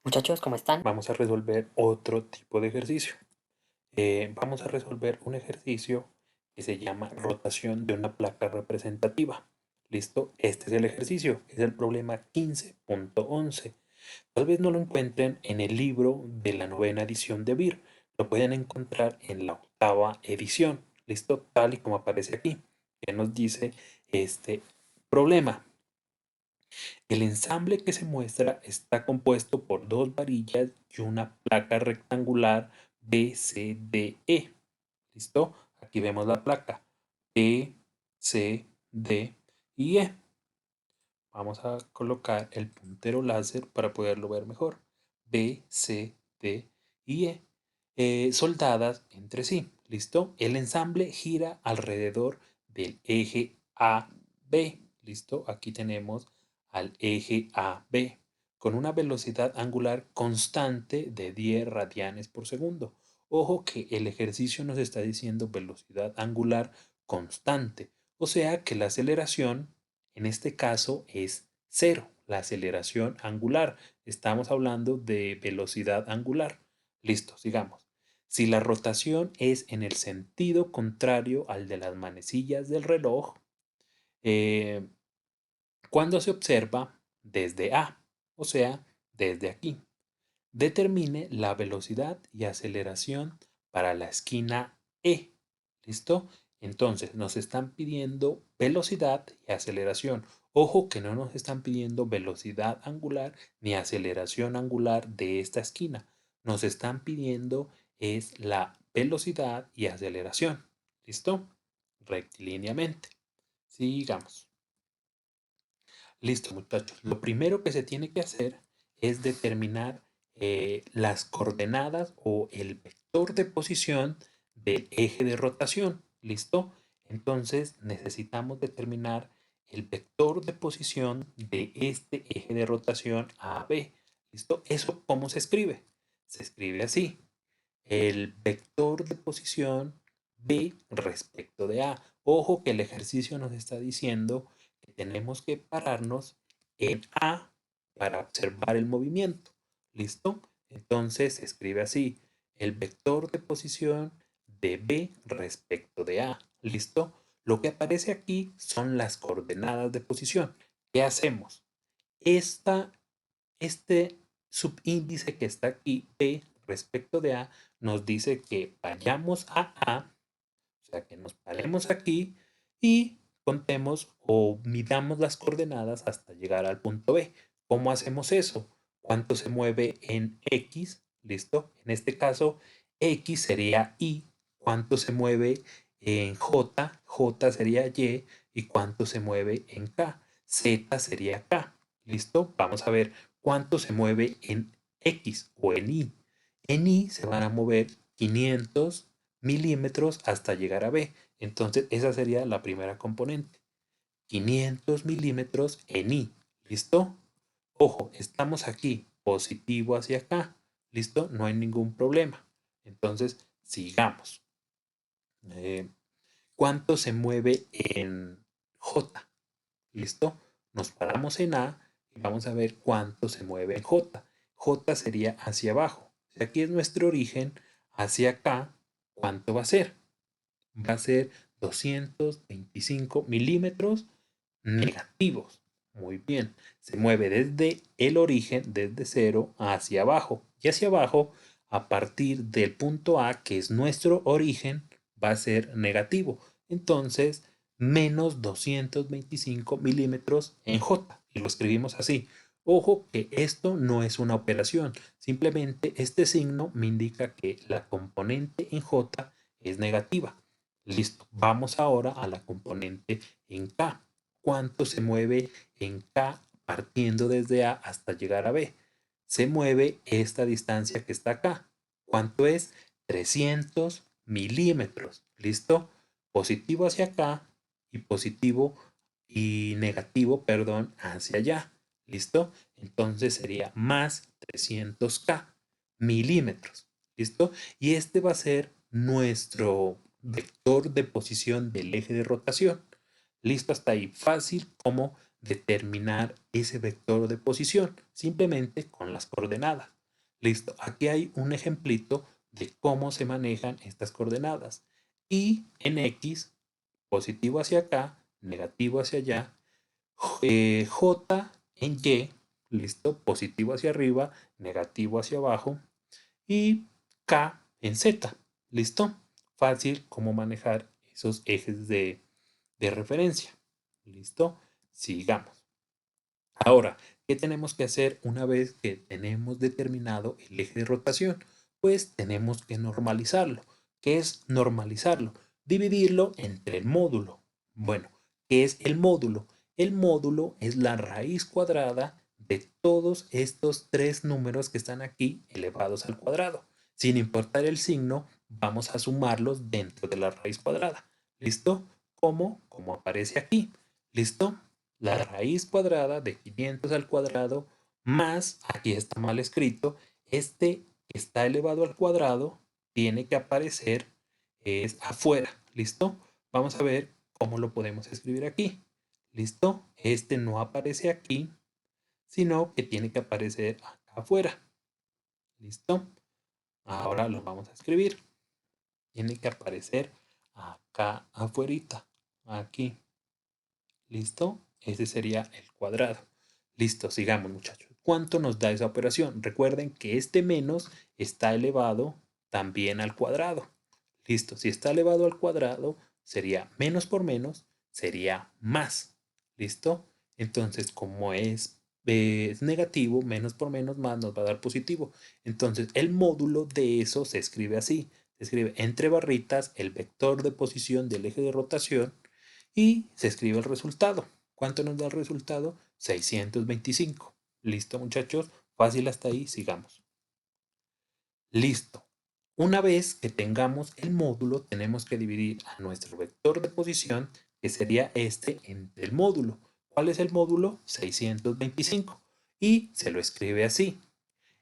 Muchachos, ¿cómo están? Vamos a resolver otro tipo de ejercicio. Vamos a resolver un ejercicio que se llama rotación de una placa representativa. ¿Listo? Este es el ejercicio, es el problema 15.11. Tal vez no lo encuentren en el libro de la novena edición de BIR. Lo pueden encontrar en la octava edición. ¿Listo? Tal y como aparece aquí. Que nos dice este problema. El ensamble que se muestra está compuesto por dos varillas y una placa rectangular BCDE. ¿Listo? Aquí vemos la placa B, C, D y E. Vamos a colocar el puntero láser para poderlo ver mejor. B, C, D y E. Soldadas entre sí. ¿Listo? El ensamble gira alrededor del eje AB. ¿Listo? Aquí tenemos al eje AB con una velocidad angular constante de 10 radianes por segundo. Ojo que el ejercicio nos está diciendo velocidad angular constante, o sea que la aceleración en este caso es cero, la aceleración angular. Estamos hablando de velocidad angular. Listo, sigamos. Si la rotación es en el sentido contrario al de las manecillas del reloj, eh, cuando se observa desde A, o sea, desde aquí, determine la velocidad y aceleración para la esquina E. ¿Listo? Entonces nos están pidiendo velocidad y aceleración. Ojo que no nos están pidiendo velocidad angular ni aceleración angular de esta esquina. Nos están pidiendo es la velocidad y aceleración. ¿Listo? Rectilíneamente. Sigamos. Listo, muchachos. Lo primero que se tiene que hacer es determinar las coordenadas o el vector de posición del eje de rotación. ¿Listo? Entonces necesitamos determinar el vector de posición de este eje de rotación AB. ¿Listo? ¿Eso cómo se escribe? Se escribe así. El vector de posición B respecto de A. Ojo que el ejercicio nos está diciendo que tenemos que pararnos en A para observar el movimiento. ¿Listo? Entonces se escribe así. El vector de posición de B respecto de A. ¿Listo? Lo que aparece aquí son las coordenadas de posición. ¿Qué hacemos? Esta este subíndice que está aquí, P respecto de A, nos dice que vayamos a A, o sea, que nos paremos aquí y contemos o midamos las coordenadas hasta llegar al punto B. ¿Cómo hacemos eso? ¿Cuánto se mueve en X? ¿Listo? En este caso, X sería Y. ¿Cuánto se mueve en J? J sería Y. ¿Y cuánto se mueve en K? Z sería K. ¿Listo? Vamos a ver cuánto se mueve en X o en Y. En Y se van a mover 500 milímetros hasta llegar a B. Entonces, esa sería la primera componente. 500 milímetros en I. ¿Listo? Ojo, estamos aquí, positivo hacia acá. ¿Listo? No hay ningún problema. Entonces, sigamos. Eh, ¿Cuánto se mueve en J? ¿Listo? Nos paramos en A y vamos a ver cuánto se mueve en J. J sería hacia abajo. Si aquí es nuestro origen, hacia acá, ¿cuánto va a ser? Va a ser 225 milímetros negativos. Muy bien. Se mueve desde el origen, desde cero, hacia abajo. Y hacia abajo, a partir del punto A, que es nuestro origen, va a ser negativo. Entonces, menos 225 milímetros en J. Y lo escribimos así. Ojo que esto no es una operación. Simplemente este signo me indica que la componente en J es negativa. Listo. Vamos ahora a la componente en K. ¿Cuánto se mueve en K partiendo desde A hasta llegar a B? Se mueve esta distancia que está acá. ¿Cuánto es? 300 milímetros. ¿Listo? Positivo hacia acá y positivo y negativo, perdón, hacia allá. ¿Listo? Entonces sería más 300K milímetros. ¿Listo? Y este va a ser nuestro vector de posición del eje de rotación. Listo hasta ahí. Fácil como determinar ese vector de posición, simplemente con las coordenadas. Listo, aquí hay un ejemplito de cómo se manejan estas coordenadas. Y en X, positivo hacia acá, negativo hacia allá, J en Y, listo, positivo hacia arriba, negativo hacia abajo, y K en Z, listo. Fácil cómo manejar esos ejes de referencia. Listo, sigamos. Ahora, ¿qué tenemos que hacer una vez que tenemos determinado el eje de rotación? Pues tenemos que normalizarlo. ¿Qué es normalizarlo? Dividirlo entre el módulo. Bueno, ¿qué es el módulo? El módulo es la raíz cuadrada de todos estos tres números que están aquí elevados al cuadrado. Sin importar el signo, vamos a sumarlos dentro de la raíz cuadrada. ¿Listo? ¿Cómo? Como aparece aquí. ¿Listo? La raíz cuadrada de 500 al cuadrado más, aquí está mal escrito, este que está elevado al cuadrado tiene que aparecer es afuera. ¿Listo? Vamos a ver cómo lo podemos escribir aquí. ¿Listo? Este no aparece aquí, sino que tiene que aparecer acá afuera. ¿Listo? Ahora lo vamos a escribir. Tiene que aparecer acá afuerita. Aquí. ¿Listo? Ese sería el cuadrado. Listo, sigamos muchachos. ¿Cuánto nos da esa operación? Recuerden que este menos está elevado también al cuadrado. Listo, si está elevado al cuadrado, sería menos por menos, sería más. ¿Listo? Entonces, como es negativo, menos por menos, más nos va a dar positivo. Entonces, el módulo de eso se escribe así. Se escribe entre barritas el vector de posición del eje de rotación y se escribe el resultado. ¿Cuánto nos da el resultado? 625. ¿Listo, muchachos? Fácil hasta ahí, sigamos. Listo. Una vez que tengamos el módulo, tenemos que dividir a nuestro vector de posición, que sería este, entre el módulo. ¿Cuál es el módulo? 625. Y se lo escribe así.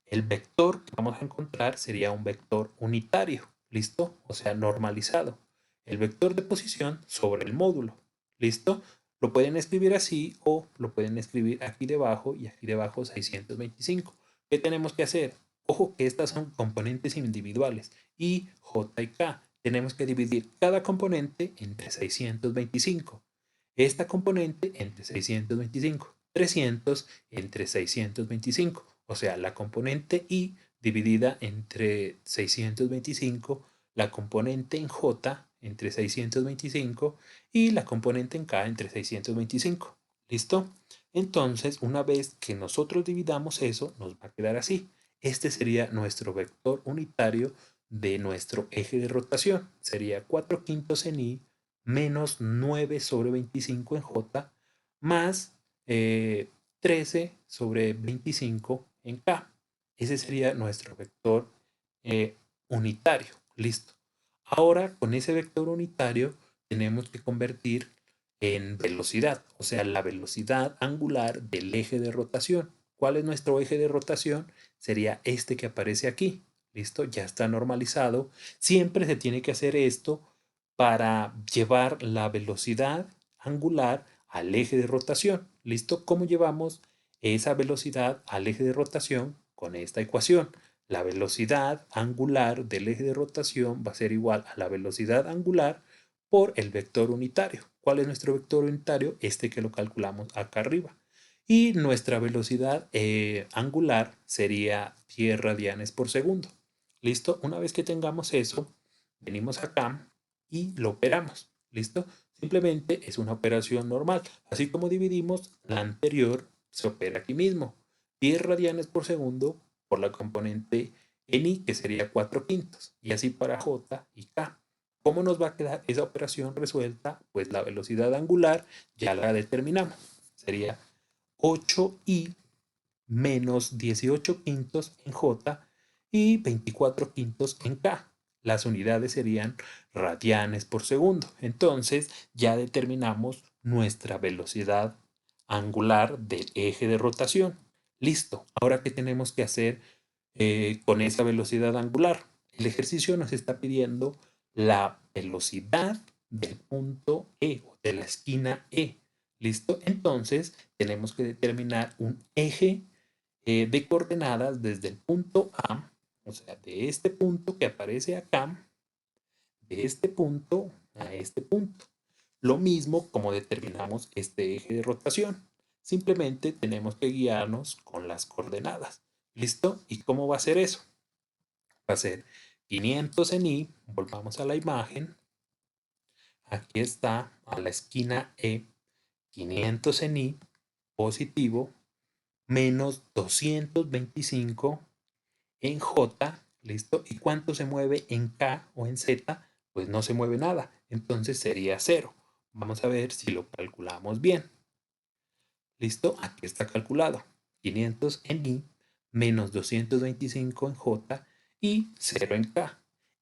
El vector que vamos a encontrar sería un vector unitario, ¿listo? O sea, normalizado. El vector de posición sobre el módulo, ¿listo? Lo pueden escribir así o lo pueden escribir aquí debajo y aquí debajo 625. ¿Qué tenemos que hacer? Ojo que estas son componentes individuales y J y K. Tenemos que dividir cada componente entre 625. Esta componente entre 625. 300 entre 625. O sea, la componente I dividida entre 625, la componente en J entre 625 y la componente en K entre 625. ¿Listo? Entonces, una vez que nosotros dividamos eso, nos va a quedar así. Este sería nuestro vector unitario de nuestro eje de rotación. Sería 4 quintos en I menos 9 sobre 25 en J más 13 sobre 25 en K. Ese sería nuestro vector unitario. Listo. Ahora, con ese vector unitario, tenemos que convertir en velocidad, o sea, la velocidad angular del eje de rotación. ¿Cuál es nuestro eje de rotación? Sería este que aparece aquí. Listo, ya está normalizado. Siempre se tiene que hacer esto para llevar la velocidad angular al eje de rotación. ¿Listo? ¿Cómo llevamos esa velocidad al eje de rotación? Con esta ecuación. La velocidad angular del eje de rotación va a ser igual a la velocidad angular por el vector unitario. ¿Cuál es nuestro vector unitario? Este que lo calculamos acá arriba. Y nuestra velocidad angular sería 10 radianes por segundo. ¿Listo? Una vez que tengamos eso, venimos acá y lo operamos. ¿Listo? Simplemente es una operación normal. Así como dividimos, la anterior se opera aquí mismo. 10 radianes por segundo por la componente en I, que sería 4 quintos. Y así para J y K. ¿Cómo nos va a quedar esa operación resuelta? Pues la velocidad angular ya la determinamos. Sería 8i menos 18 quintos en J y 24 quintos en K. Las unidades serían radianes por segundo. Entonces ya determinamos nuestra velocidad angular del eje de rotación. Listo. Ahora, ¿qué tenemos que hacer con esa velocidad angular? El ejercicio nos está pidiendo la velocidad del punto E o de la esquina E. ¿Listo? Entonces tenemos que determinar un eje de coordenadas desde el punto A, o sea, de este punto que aparece acá, de este punto a este punto. Lo mismo como determinamos este eje de rotación. Simplemente tenemos que guiarnos con las coordenadas. ¿Listo? ¿Y cómo va a ser eso? Va a ser 500 en Y, volvamos a la imagen. Aquí está a la esquina E, 500 en Y, positivo, menos 225 en J, ¿listo? ¿Y cuánto se mueve en K o en Z? Pues no se mueve nada, entonces sería 0. Vamos a ver si lo calculamos bien. ¿Listo? Aquí está calculado. 500 en Y, menos 225 en J y 0 en K.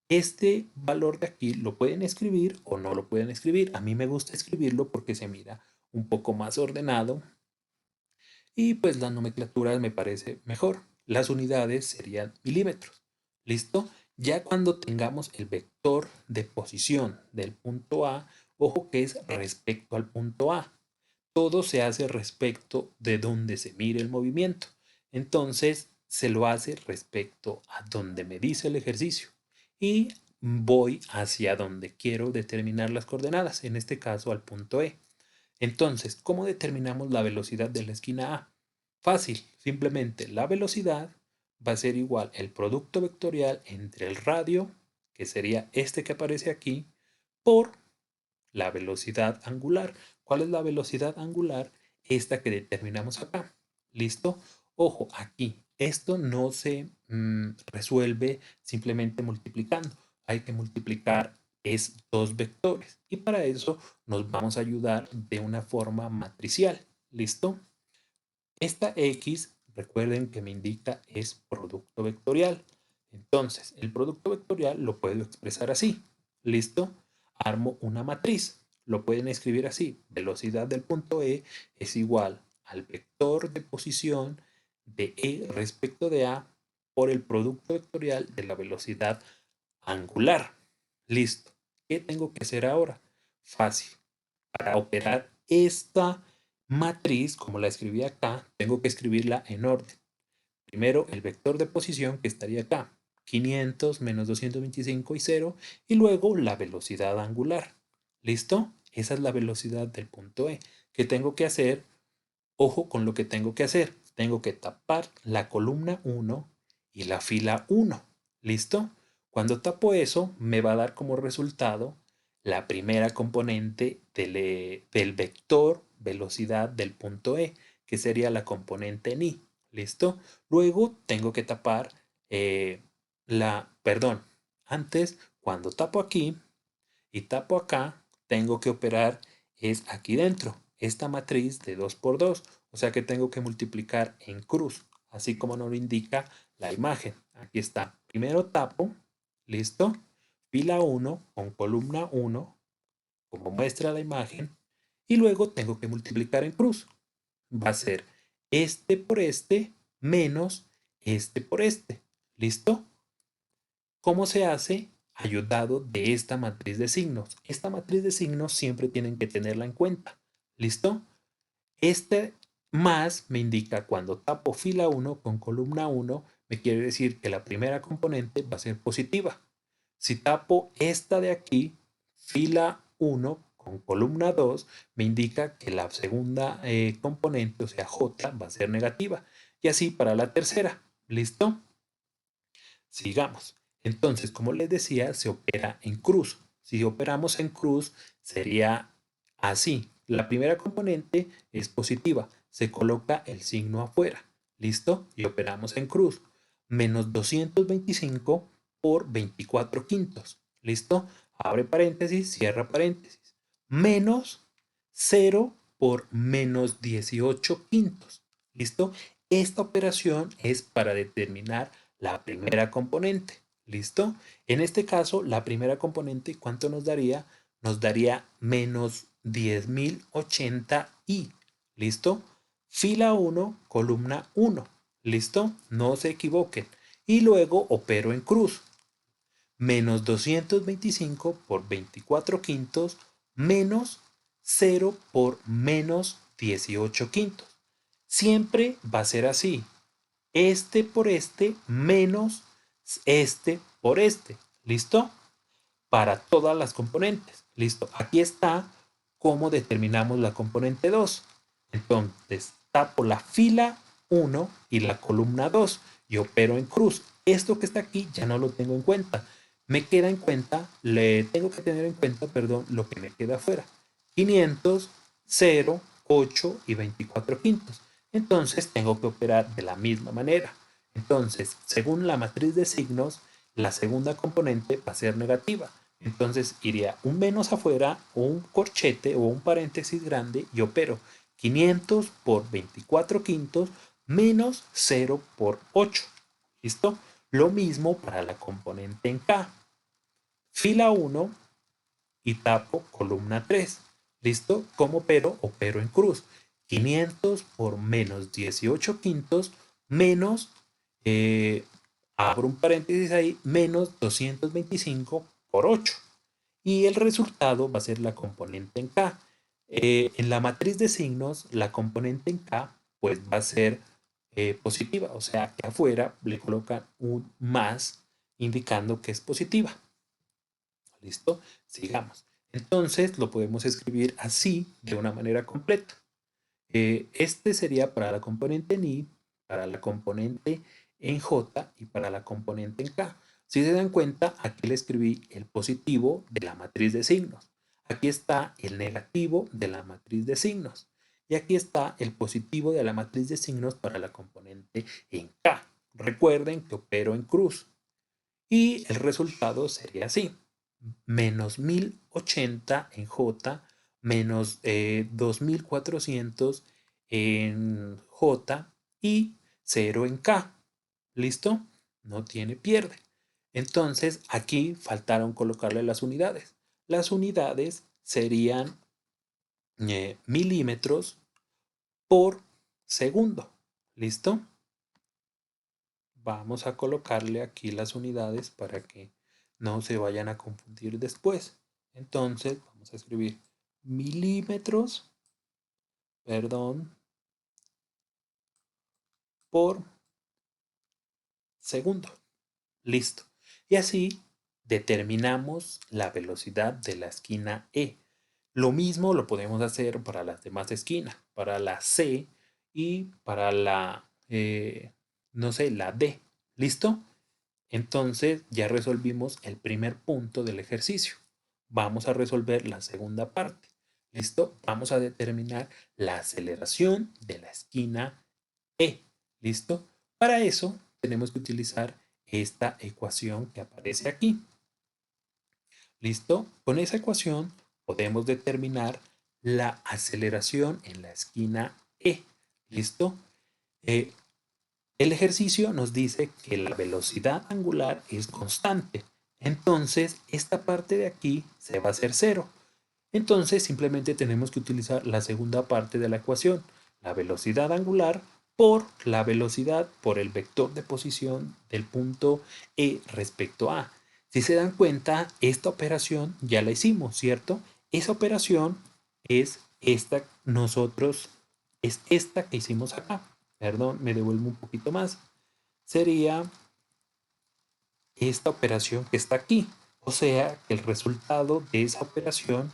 Este valor de aquí lo pueden escribir o no lo pueden escribir. A mí me gusta escribirlo porque se mira un poco más ordenado y pues la nomenclatura me parece mejor. Las unidades serían milímetros. ¿Listo? Ya cuando tengamos el vector de posición del punto A, ojo que es respecto al punto A. Todo se hace respecto de donde se mire el movimiento. Entonces se lo hace respecto a donde me dice el ejercicio. Y voy hacia donde quiero determinar las coordenadas, en este caso al punto E. Entonces, ¿cómo determinamos la velocidad de la esquina A? Fácil, simplemente la velocidad va a ser igual el producto vectorial entre el radio, que sería este que aparece aquí, por la velocidad angular. ¿Cuál es la velocidad angular? Esta que determinamos acá. ¿Listo? Ojo, aquí, esto no se resuelve simplemente multiplicando. Hay que multiplicar es dos vectores y para eso nos vamos a ayudar de una forma matricial. ¿Listo? Esta X, recuerden que me indica es producto vectorial. Entonces, el producto vectorial lo puedo expresar así. ¿Listo? Armo una matriz. Lo pueden escribir así. Velocidad del punto E es igual al vector de posición de E respecto de A por el producto vectorial de la velocidad angular. Listo. ¿Qué tengo que hacer ahora? Fácil. Para operar esta matriz, como la escribí acá, tengo que escribirla en orden. Primero el vector de posición que estaría acá, 500 menos 225 y 0, y luego la velocidad angular. ¿Listo? Esa es la velocidad del punto E. ¿Qué tengo que hacer? Ojo con lo que tengo que hacer. Tengo que tapar la columna 1 y la fila 1. ¿Listo? Cuando tapo eso, me va a dar como resultado la primera componente del vector velocidad del punto E, que sería la componente en I. ¿Listo? Luego tengo que tapar perdón, antes, cuando tapo aquí y tapo acá, tengo que operar es aquí dentro, esta matriz de 2 por 2, o sea que tengo que multiplicar en cruz, así como nos lo indica la imagen. Aquí está, primero tapo, listo, fila 1 con columna 1, como muestra la imagen, y luego tengo que multiplicar en cruz. Va a ser este por este menos este por este, ¿listo? ¿Cómo se hace? Ayudado de esta matriz de signos. Esta matriz de signos siempre tienen que tenerla en cuenta. ¿Listo? Este más me indica cuando tapo fila 1 con columna 1, me quiere decir que la primera componente va a ser positiva. Si tapo esta de aquí, fila 1 con columna 2, me indica que la segunda componente, o sea, J, va a ser negativa. Y así para la tercera. ¿Listo? Sigamos. Entonces, como les decía, se opera en cruz. Si operamos en cruz, sería así. La primera componente es positiva. Se coloca el signo afuera. ¿Listo? Y operamos en cruz. Menos 225 por 24 quintos. ¿Listo? Abre paréntesis, cierra paréntesis. Menos 0 por menos 18 quintos. ¿Listo? Esta operación es para determinar la primera componente. ¿Listo? En este caso, la primera componente, ¿cuánto nos daría? Nos daría menos 10.080 y. ¿Listo? Fila 1, columna 1. ¿Listo? No se equivoquen. Y luego opero en cruz. Menos 225 por 24 quintos menos 0 por menos 18 quintos. Siempre va a ser así. este por este menos este por este. ¿Listo? Para todas las componentes. Listo. Aquí está cómo determinamos la componente 2. Entonces, tapo la fila 1 y la columna 2 y opero en cruz. Esto que está aquí ya no lo tengo en cuenta. Me queda en cuenta, le tengo que tener en cuenta, perdón, lo que me queda afuera. 500, 0, 8 y 24 quintos. Entonces tengo que operar de la misma manera. Entonces, según la matriz de signos, la segunda componente va a ser negativa. Entonces iría un menos afuera o un corchete o un paréntesis grande y opero 500 por 24 quintos menos 0 por 8. ¿Listo? Lo mismo para la componente en K. Fila 1 y tapo columna 3. ¿Listo? ¿Cómo opero? Opero en cruz. 500 por menos 18 quintos menos, abro un paréntesis ahí, menos 225 por 8. Y el resultado va a ser la componente en K. En la matriz de signos, la componente en K pues va a ser positiva, o sea que afuera le colocan un más indicando que es positiva. ¿Listo? Sigamos. Entonces lo podemos escribir así de una manera completa. Este sería para la componente en I, para la componente en J y para la componente en K. Si se dan cuenta, aquí le escribí el positivo de la matriz de signos. Aquí está el negativo de la matriz de signos. Y aquí está el positivo de la matriz de signos para la componente en K. Recuerden que opero en cruz. Y el resultado sería así. Menos 1080 en J, menos 2400 en J y 0 en K. ¿Listo? No tiene pierde. Entonces aquí faltaron colocarle las unidades. Las unidades serían milímetros por segundo. ¿Listo? Vamos a colocarle aquí las unidades para que no se vayan a confundir después. Entonces vamos a escribir milímetros, perdón, por segundo. Listo. Y así determinamos la velocidad de la esquina E. Lo mismo lo podemos hacer para las demás esquinas, para la C y para la, no sé, la D. ¿Listo? Entonces ya resolvimos el primer punto del ejercicio. Vamos a resolver la segunda parte. ¿Listo? Vamos a determinar la aceleración de la esquina E. ¿Listo? Para eso tenemos que utilizar esta ecuación que aparece aquí. ¿Listo? Con esa ecuación podemos determinar la aceleración en la esquina E. ¿Listo? Eh, el ejercicio nos dice que la velocidad angular es constante. Entonces, esta parte de aquí se va a hacer cero. Entonces, simplemente tenemos que utilizar la segunda parte de la ecuación, la velocidad angular por la velocidad por el vector de posición del punto E respecto a. Si se dan cuenta, esta operación ya la hicimos, ¿cierto? Esa operación es es esta que hicimos acá. Perdón, me devuelvo un poquito más. Sería esta operación que está aquí. O sea, que el resultado de esa operación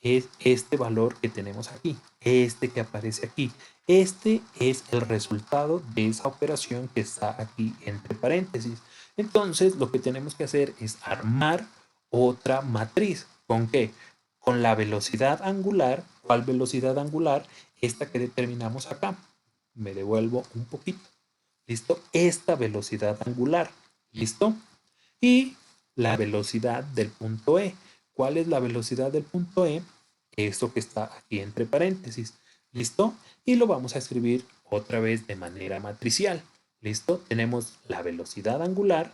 es este valor que tenemos aquí, este que aparece aquí. Este es el resultado de esa operación que está aquí entre paréntesis. Entonces, lo que tenemos que hacer es armar otra matriz. ¿Con qué? Con la velocidad angular. ¿Cuál velocidad angular? Esta que determinamos acá. Me devuelvo un poquito. ¿Listo? Esta velocidad angular. ¿Listo? Y la velocidad del punto E. ¿Cuál es la velocidad del punto E? Esto que está aquí entre paréntesis. ¿Listo? Y lo vamos a escribir otra vez de manera matricial. ¿Listo? Tenemos la velocidad angular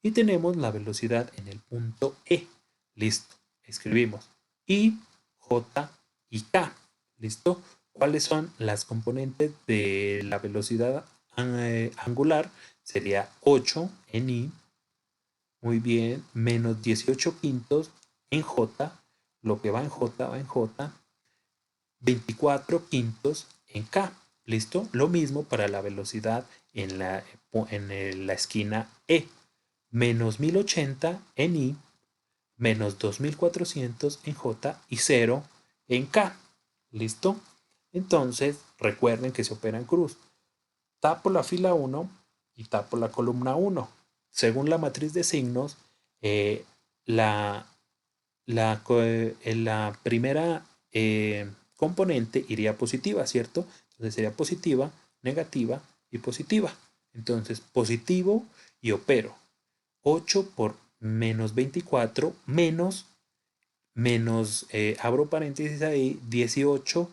y tenemos la velocidad en el punto E. ¿Listo? Escribimos I, J y K. ¿Listo? ¿Cuáles son las componentes de la velocidad angular? Sería 8 en I, muy bien, menos 18 quintos en J, lo que va en J va en J, 24 quintos en K. ¿Listo? Lo mismo para la velocidad en la esquina E. Menos 1080 en I, menos 2400 en J y 0 en K. ¿Listo? Entonces, recuerden que se opera en cruz. Tapo la fila 1 y tapo la columna 1. Según la matriz de signos, eh, la, la primera componente iría positiva, ¿cierto? Entonces sería positiva, negativa y positiva. Entonces, positivo y opero. 8 por menos 24 abro paréntesis ahí, 18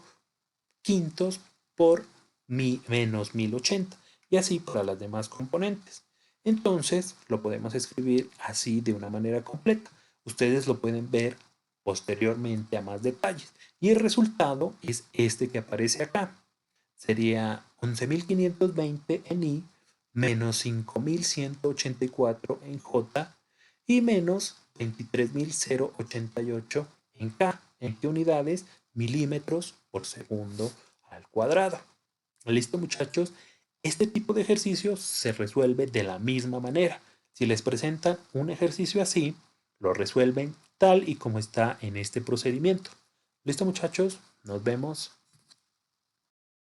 quintos por menos 1080 y así para las demás componentes. Entonces lo podemos escribir así de una manera completa. Ustedes lo pueden ver posteriormente a más detalles y el resultado es este que aparece acá. Sería 11.520 en I, menos 5.184 en J y menos 23.088 en K. ¿En qué unidades? Milímetros por segundo al cuadrado. ¿Listo, muchachos? Este tipo de ejercicios se resuelve de la misma manera. Si les presentan un ejercicio así, lo resuelven tal y como está en este procedimiento. ¿Listo, muchachos? Nos vemos.